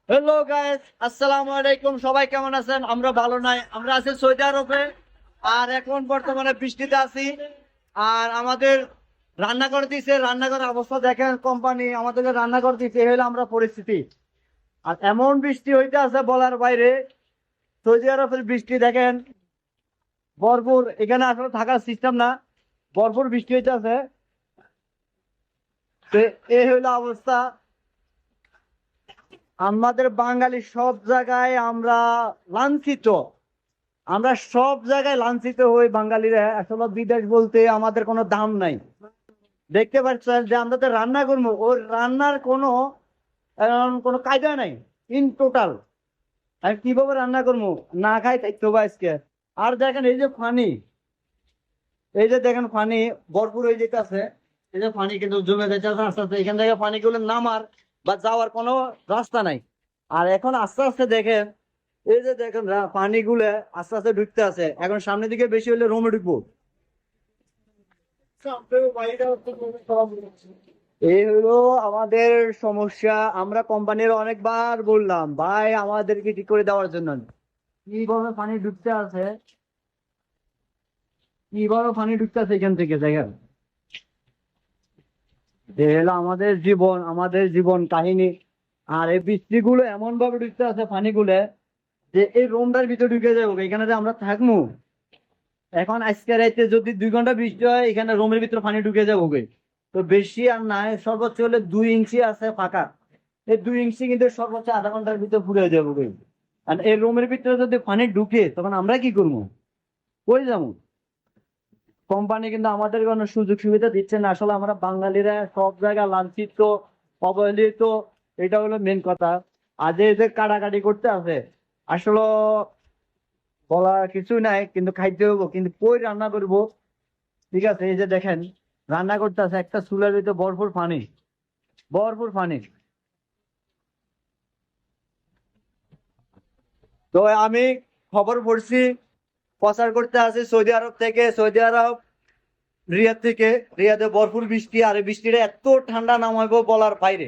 Hello guys, আসসালামু আলাইকুম। সবাই কেমন আছেন? আমরা ভালো নাই, আমরা আছি সৌদি আরবে। আর এখন বর্তমানে বৃষ্টিতে আছি। আর আমাদের রান্না করে দিছে, রান্নাঘরের অবস্থা দেখেন। কোম্পানি আমাদেরকে রান্না করে দিছে, এই হলো আমরা পরিস্থিতি। আর এমন বৃষ্টি হইতে আছে বলার বাইরে। সৌদি আরবের বৃষ্টি দেখেন ভরপুর। এখানে আসলে থাকার সিস্টেম না, ভরপুর বৃষ্টি হইতে আছে। তো এই হইলো অবস্থা। আমাদের বাঙালি সব জায়গায় আমরা লাঞ্ছিত। আমরা সব জায়গায় লাঞ্ছিত হই বাঙালিরা। আসলে বিদেশ বলতে আমাদের কোনো দাম নাই। দেখতে পাচ্ছেন যে আমরা তো রান্না করবো, ওর রান্নার কোনো কায়দা নাই। ইন টোটাল আর কিভাবে রান্না করবো, না খাই থাকতে হবে আজকে। আর দেখেন এই যে পানি, এই যে দেখেন পানি ভরপুর হয়ে যেতেছে। এই যে পানি কিন্তু জমে যাচ্ছে আস্তে আস্তে। এখান থেকে পানিগুলো নামার বা যাওয়ার কোনো রাস্তা নাই। আর এখন আস্তে আস্তে দেখেন, এই যে দেখেন পানিগুলো আস্তে আস্তে ঢুকতে আছে। এখন সামনের দিকে বেশি হলে রোমে ঢুকবো। এই হলো আমাদের সমস্যা। আমরা কোম্পানির অনেকবার বললাম ভাই আমাদেরকে ঠিক করে দেওয়ার জন্য। কিভাবে পানি ঢুকতে আছে, কিভাবে পানি ঢুকতে আছে এখান থেকে দেখেন। এই হলো আমাদের জীবন কাহিনী। আর এই বৃষ্টিগুলো এমন ভাবে ঢুকতে আছে পানিগুলো, যে এই রুমটার ভিতরে ঢুকে যাবো। এখানে যে আমরা থাকবো, এখন আজকে রাইতে যদি 2 ঘন্টা বৃষ্টি হয় এখানে রুমের ভিতরে পানি ঢুকে যাবো। তো বেশি আর নাই, সর্বোচ্চ হলে 2 ইঞ্চি আছে ফাঁকা। এই 2 ইঞ্চি কিন্তু সর্বোচ্চ আধা ঘন্টার ভিতরে পুড়ে যাবো। আর এই রুমের ভিতরে যদি পানি ঢুকে তখন আমরা কি করবো, কই যাবো? কোম্পানি কিন্তু আমাদের কোনো সুযোগ সুবিধা দিচ্ছে না। আসলে আমরা বাঙালিরা সব জায়গায় লাঞ্ছিত, অবহেলিত। এটা হলো মেন কথা। আজ এই যে কাটাকাটি করতে আছে, আসলে বলার কিছু নাই, কিন্তু খাইতে হবো। কিন্তু কই রান্না করবো? ঠিক আছে, এই যে দেখেন রান্না করতে আছে একটা চুলার ভিতরে ভরপুর পানি, ভরপুর পানি। তো আমি খবর পড়ছি, প্রচার করতে আছে সৌদি আরব থেকে। সৌদি আরব রিয়াদ থেকে, রিয়াদে ভরপুর বৃষ্টি। আর এই বৃষ্টিটা এত ঠান্ডা নামাইবো বলার বাইরে।